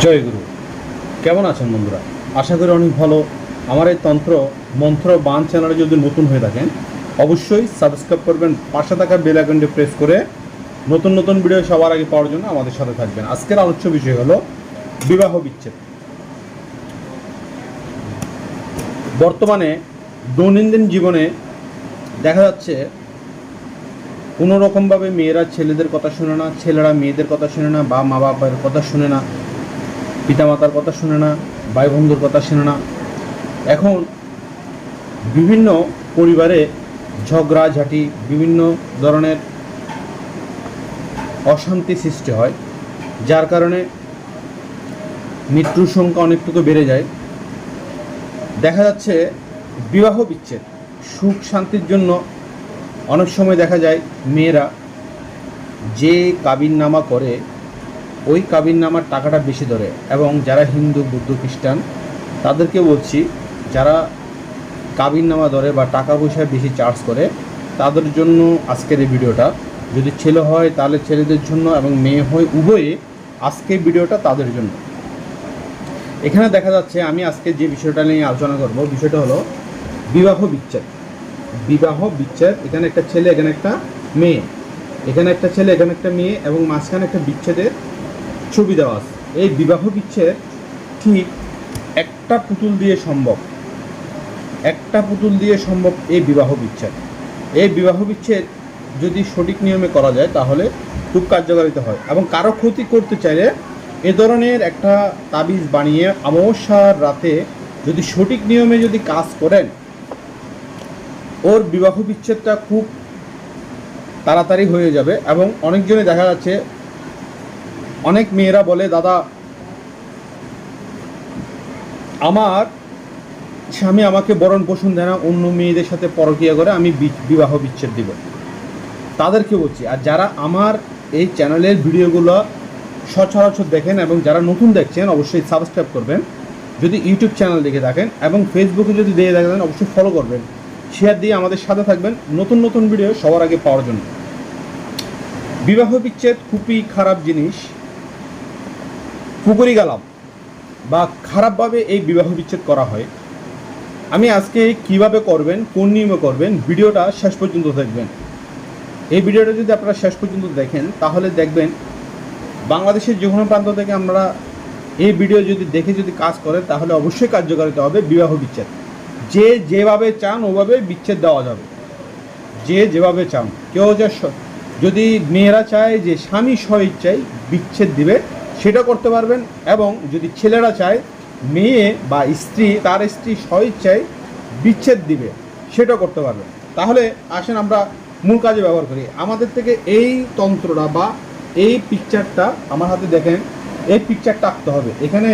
জয় গুরু। কেমন আছেন বন্ধুরা? আশা করি অনেক ভালো। আমার এই তন্ত্র মন্ত্র বান চ্যানেলে যদি নতুন হয়ে থাকেন অবশ্যই সাবস্ক্রাইব করবেন, পাশে থাকা বেল আইকনটি প্রেস করে নতুন নতুন ভিডিও সবার আগে পাওয়ার জন্য আমাদের সাথে থাকবেন। আজকের আলোচ্য বিষয় হলো বিবাহ বিচ্ছেদ। বর্তমানে দৈনন্দিন জীবনে দেখা যাচ্ছে কোনো রকমভাবে মেয়েরা ছেলেদের কথা শুনে না, ছেলেরা মেয়েদের কথা শুনে না, বা মা বাবার কথা শুনে না, পিতামাতার কথা শুনে না, ভাই বন্ধুর কথা শুনে না। এখন বিভিন্ন পরিবারে ঝগড়াঝাটি, বিভিন্ন ধরনের অশান্তি সৃষ্টি হয়, যার কারণে মৃত্যুর সংখ্যা অনেকটুকু বেড়ে যায়। দেখা যাচ্ছে বিবাহ বিচ্ছেদ সুখ শান্তির জন্য অনেক সময় দেখা যায় মেয়েরা যে কাবিননামা করে ওই কাবিননামার টাকাটা বেশি ধরে। এবং যারা হিন্দু, বৌদ্ধ, খ্রিস্টান তাদেরকে বলছি, যারা কাবিননামা ধরে বা টাকা পয়সা বেশি চার্জ করে তাদের জন্য আজকের এই ভিডিওটা। যদি ছেলে হয় তাহলে ছেলেদের জন্য, এবং মেয়ে হয় উভয়ে আজকের ভিডিওটা তাদের জন্য। এখানে দেখা যাচ্ছে আমি আজকে যে বিষয়টা নিয়ে আলোচনা করব, বিষয়টা হলো বিবাহ বিচ্ছেদ। বিবাহ বিচ্ছেদ, এখানে একটা ছেলে, এখানে একটা মেয়ে, এখানে একটা ছেলে, এখানে একটা মেয়ে, এবং মাঝখানে একটা বিচ্ছেদের ছবি দেওয়া আছে। এই বিবাহ বিচ্ছেদ ঠিক একটা পুতুল দিয়ে সম্ভব, একটা পুতুল দিয়ে সম্ভব এই বিবাহ বিচ্ছেদ। এই বিবাহ বিচ্ছেদ যদি সঠিক নিয়মে করা যায় তাহলে খুব কার্যকারিতা হয়। এবং কারো ক্ষতি করতে চাইলে এ ধরনের একটা তাবিজ বানিয়ে অমাবস্যার রাতে যদি সঠিক নিয়মে যদি কাজ করেন, ওর বিবাহ বিচ্ছেদটা খুব তাড়াতাড়ি হয়ে যাবে। এবং অনেকজনে দেখা যাচ্ছে, অনেক মেয়েরা বলে, দাদা আমার স্বামী আমাকে ভরণ পোষণ দেয় না, অন্য মেয়েদের সাথে পরকীয়া করে, আমি বিবাহ বিচ্ছেদ দিব। তাদেরকে বলছি, আর যারা আমার এই চ্যানেলের ভিডিওগুলো সচরাচর দেখেন এবং যারা নতুন দেখছেন অবশ্যই সাবস্ক্রাইব করবেন। যদি ইউটিউব চ্যানেল দেখে থাকেন এবং ফেসবুকে যদি দেখে থাকেন অবশ্যই ফলো করবেন, শেয়ার দিয়ে আমাদের সাথে থাকবেন নতুন নতুন ভিডিও সবার আগে পাওয়ার জন্য। বিবাহ বিচ্ছেদ খুবই খারাপ জিনিস। পুকুরি গালাম বা খারাপভাবে এই বিবাহ বিচ্ছেদ করা হয়। আমি আজকে কিভাবে করবেন, কোন নিয়মে করবেন, ভিডিওটা শেষ পর্যন্ত দেখবেন। এই ভিডিওটা যদি আপনারা শেষ পর্যন্ত দেখেন তাহলে দেখবেন বাংলাদেশের যে কোনো প্রান্ত থেকে আমরা এই ভিডিও যদি দেখে যদি কাজ করেন তাহলে অবশ্যই কার্যকারিতা হবে বিবাহ বিচ্ছেদ। যে যেভাবে চান ওভাবে বিচ্ছেদ দেওয়া যাবে, যে যেভাবে চান। কেউ যে যদি মেয়েরা চায় যে স্বামী স্বইচ্ছায় বিচ্ছেদ দিবে সেটা করতে পারবেন, এবং যদি ছেলেরা চায় মেয়ে বা স্ত্রী তার স্ত্রী স্বইচ্ছায় বিচ্ছেদ দিবে সেটা করতে পারবেন। তাহলে আসেন আমরা মূল কাজে ব্যবহার করি। আমাদের থেকে এই তন্ত্রটা বা এই পিকচারটা আমার হাতে দেখেন, এই পিকচারটা আঁকতে হবে। এখানে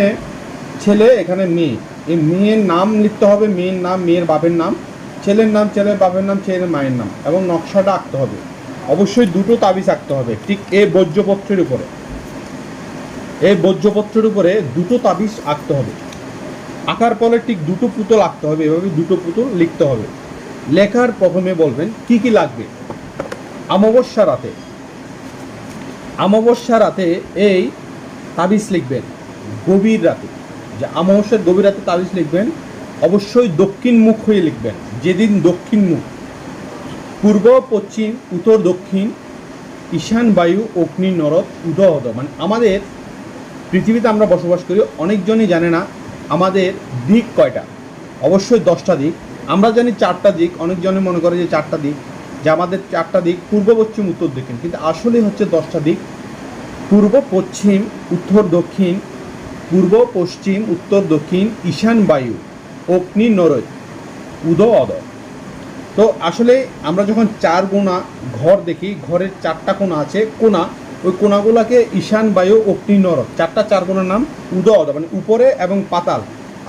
ছেলে, এখানে মেয়ে, এই মেয়ের নাম লিখতে হবে, মেয়ের নাম, মেয়ের বাপের নাম, ছেলের নাম, ছেলের বাপের নাম, ছেলের মায়ের নাম, এবং নকশাটা আঁকতে হবে। অবশ্যই দুটো তাবিজ আঁকতে হবে ঠিক এই বজ্রপত্রের উপরে। এই বজ্রপত্রের উপরে দুটো তাবিজ আঁকতে হবে। আঁকার পরে ঠিক দুটো পুতুল আঁকতে হবে, এভাবে দুটো পুতুল লিখতে হবে। লেখার প্রথমে বলবেন কি কি লাগবে। অমাবস্যা রাতে, অমাবস্যা রাতে এই তাবিজ লিখবেন। গভীর রাতে, যে অমাবস্যার গভীর রাতে তাবিজ লিখবেন অবশ্যই দক্ষিণ মুখ হয়ে লিখবেন। যেদিন দক্ষিণ মুখ, পূর্ব, পশ্চিম, উত্তর, দক্ষিণ, ঈশান, বায়ু, অগ্নি, নরদ, উদয়। মানে আমাদের পৃথিবীতে আমরা বসবাস করি, অনেকজনই জানে না আমাদের দিক কয়টা। অবশ্যই 10টা দিক। আমরা জানি 4টা দিক, অনেকজনে মনে করে যে 4টা দিক, যে আমাদের 4টা দিক পূর্ব, পশ্চিম, উত্তর, দক্ষিণ, কিন্তু আসলে হচ্ছে 10টা দিক। পূর্ব, পশ্চিম, উত্তর, দক্ষিণ, পূর্ব, পশ্চিম, উত্তর, দক্ষিণ, ঈশান, বায়ু, অগ্নি, নরদ, উদয়, অদয়। তো আসলে আমরা যখন 4 কোণা ঘর দেখি, ঘরের 4টা কোণা আছে, কোণা, ওই কোণাগুলোকে ঈশান, বায়ু, অগ্নি, নরদ, 4 কোণার নাম উদয়, অদয়। মানে উপরে এবং পাতাল,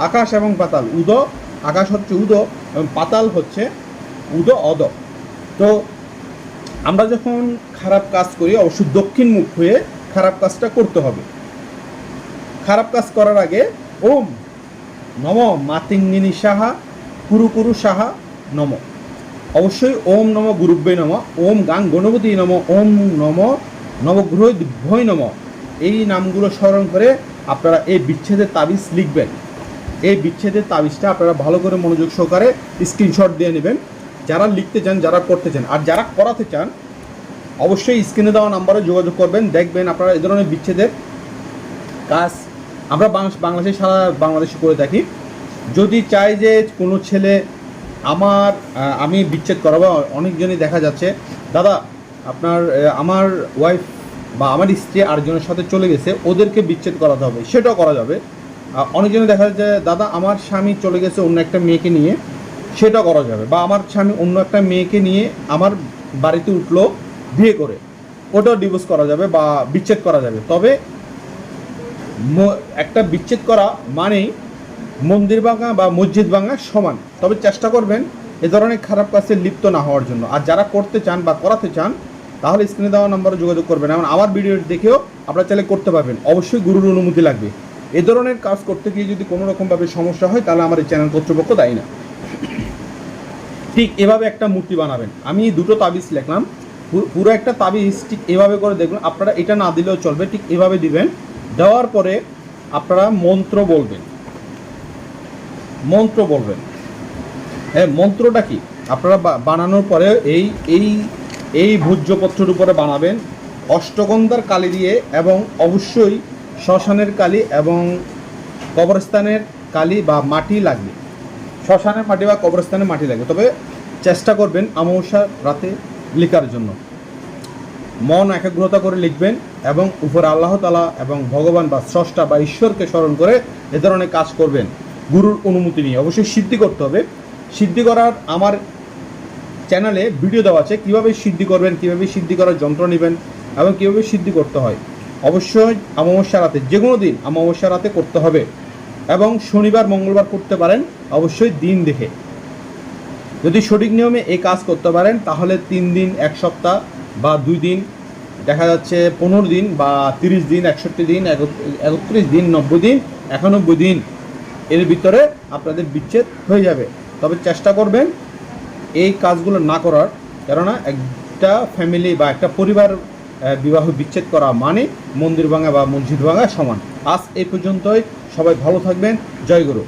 আকাশ এবং পাতাল। উদয়, আকাশ হচ্ছে উদয় এবং পাতাল হচ্ছে উদয়, অদয়। তো আমরা যখন খারাপ কাজ করি অবশ্যই দক্ষিণ মুখ হয়ে খারাপ কাজটা করতে হবে। খারাপ কাজ করার আগে ওম নম মাতিঙ্গিনী সাহা কুরু কুরু সাহা নম, অবশ্যই ওম নম গুরুব্বে নম, ওম গাং গণপতি নম, ওম নম নবগ্রহ দিভ্যই নম, এই নামগুলো স্মরণ করে আপনারা এই বিচ্ছেদের তাবিজ লিখবেন। এই বিচ্ছেদের তাবিজটা আপনারা ভালো করে মনোযোগ সহকারে স্ক্রিনশট দিয়ে নেবেন, যারা লিখতে চান, যারা করতে চান। আর যারা করাতে চান অবশ্যই স্ক্রিনে দেওয়া নাম্বারে যোগাযোগ করবেন। দেখবেন আপনারা এই ধরনের বিচ্ছেদের কাজ আমরা বাংলাদেশে, সারা বাংলাদেশে করে থাকি। যদি চাই যে কোনো ছেলে আমি বিচ্ছেদ করাবো, অনেকজনই দেখা যাচ্ছে দাদা আপনার আমার ওয়াইফ বা আমার স্ত্রী আরেকজনের সাথে চলে গেছে, ওদেরকে বিচ্ছেদ করাতে হবে, সেটাও করা যাবে। অনেকজনে দেখা যাচ্ছে দাদা আমার স্বামী চলে গেছে অন্য একটা মেয়েকে নিয়ে, সেটাও করা যাবে। বা আমার স্বামী অন্য একটা মেয়েকে নিয়ে আমার বাড়িতে উঠলো বিয়ে করে, ওটাও ডিভোর্স করা যাবে বা বিচ্ছেদ করা যাবে। তবে একটা বিচ্ছেদ করা মানেই মন্দির ভাঙা বা মসজিদ ভাঙা সমান। তবে চেষ্টা করবেন এ ধরনের খারাপ কাজে লিপ্ত না হওয়ার জন্য। আর যারা করতে চান বা করাতে চান তাহলে স্ক্রিনে দেওয়া নম্বরে যোগাযোগ করবেন। এমন আমার ভিডিও দেখেও আপনারা চাইলে করতে পারবেন, অবশ্যই গুরুর অনুমতি লাগবে। এ ধরনের কাজ করতে গিয়ে যদি কোনো রকমভাবে সমস্যা হয় তাহলে আমার এই চ্যানেল কর্তৃপক্ষ দায়ী না। ঠিক এভাবে একটা মূর্তি বানাবেন। আমি দুটো তাবিজ লিখলাম, পুরো একটা তাবিজ ঠিক এভাবে করে দেখবেন। আপনারা এটা না দিলেও চলবে, ঠিক এভাবে দিবেন। দেওয়ার পরে আপনারা মন্ত্র বলবেন। হ্যাঁ, মন্ত্রটা কি আপনারা বানানোর পরে এই ভোজ্যপত্রের উপরে বানাবেন অষ্টগন্ধার কালি দিয়ে, এবং অবশ্যই শ্মশানের কালি এবং কবরস্থানের কালি বা মাটি লাগবে। শ্মশানের মাটি বা কবরস্থানের মাটি লাগবে। তবে চেষ্টা করবেন অমাবস্যার রাতে লেখার জন্য। মন একাগ্রতা করে লিখবেন এবং উপরে আল্লাহ তাআলা এবং ভগবান বা স্রষ্টা বা ঈশ্বরকে স্মরণ করে এ ধরনের কাজ করবেন গুরুর অনুমতি নিয়ে। অবশ্যই সিদ্ধি করতে হবে। সিদ্ধি করার আমার চ্যানেলে ভিডিও দেওয়া আছে, কীভাবে সিদ্ধি করবেন, কীভাবে সিদ্ধি করার যন্ত্র নেবেন এবং কীভাবে সিদ্ধি করতে হয়। অবশ্যই অমাবস্যা রাতে, যে কোনো দিন অমাবস্যা রাতে করতে হবে এবং শনিবার মঙ্গলবার করতে পারেন, অবশ্যই দিন দেখে। যদি সঠিক নিয়মে এই কাজ করতে পারেন তাহলে 3 দিন, 1 সপ্তাহ বা 2 দিন, দেখা যাচ্ছে 15 দিন বা 30 দিন, 61 দিন, 31 দিন, 90 দিন, 91 দিন এর ভিতরে আপনাদের বিচ্ছেদ হয়ে যাবে। তবে চেষ্টা করবেন এই কাজগুলো না করার, কেননা একটা ফ্যামিলি বা একটা পরিবার বিবাহ বিচ্ছেদ করা মানে মন্দির ভাঙা বা মসজিদ ভাঙা সমান। আজ এই পর্যন্তই। সবাই ভালো থাকবেন। জয় গুরু।